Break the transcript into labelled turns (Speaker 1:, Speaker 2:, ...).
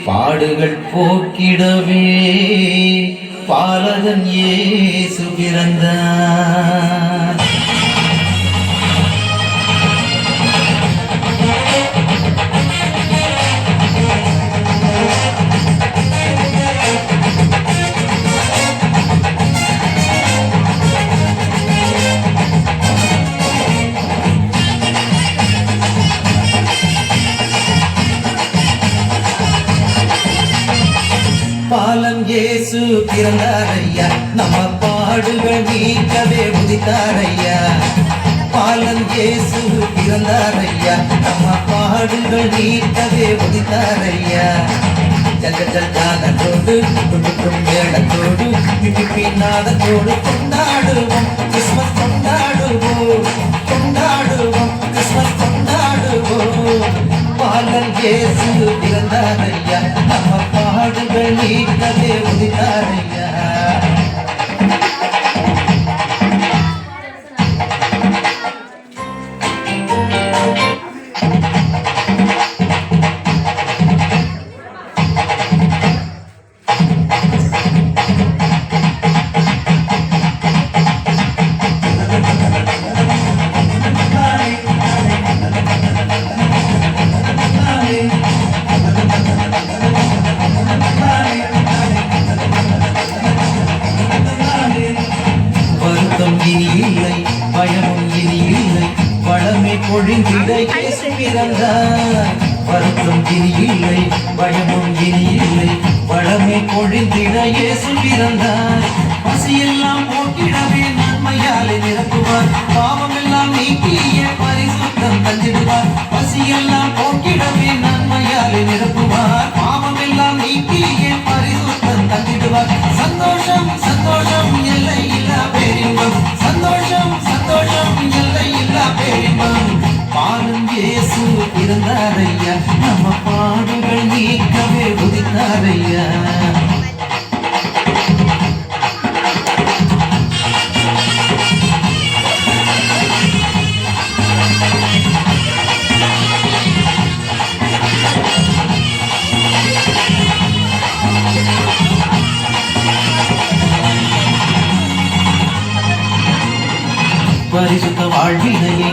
Speaker 1: பாடுகள் போக்கிடவே பாலகன் இயேசு பிறந்தார். பாலன் இயேசு பிறந்தாரையா, நம்ம பாடுகள் நீக்கவே உதித்தாரையா. பாலன் இயேசு பிறந்தாரையா, நம்ம பாடுகள் நீக்கவே உதித்தாரையா. ஜல்ஜல்ஜானத்தோடு துடுக்கும் மேளத்தோடு பின்னாதத்தோடு கொண்டாடுவோம், கிறிஸ்மஸ் கொண்டாடுவோம், கொண்டாடுவோம், கிறிஸ்மஸ் கொண்டாடுவோம். பாலன் இயேசு பிறந்தாரையா, நம்ம பாடுகள் நீக்கவே உதித்தாரையா. இனி இல்லை, பயமும் இனி இல்லை, வளமை பொழிந்திட இயேசு பிறந்தார். வருத்தம் இனி இல்லை, பயமும் இனி இல்லை, வளமை பொழிந்திட இயேசு பிறந்தார். பசியெல்லாம் போக்கிடவே நன்மையாலே நிரப்புவார், பாவமெல்லாம் நீக்கிய பரிசுத்தம் தந்திடுவார். பசியெல்லாம் போக்கிடவே நன்மையாலே நிரப்புவார், பாவமெல்லாம் நீக்கிய பரிசுத்தம் தந்திடுவார். சந்தோஷம் சந்தோஷம் எல்லை இல்லா பேரின்பம், சந்தோஷம் சந்தோஷம் எல்லை இல்லா பேரின்பம். பாலன் இயேசு பிறந்தாரையா, நம்ம பாடுகள் நீக்கவே உதித்தாரையா. பரிசுத்த வாழ்வினையை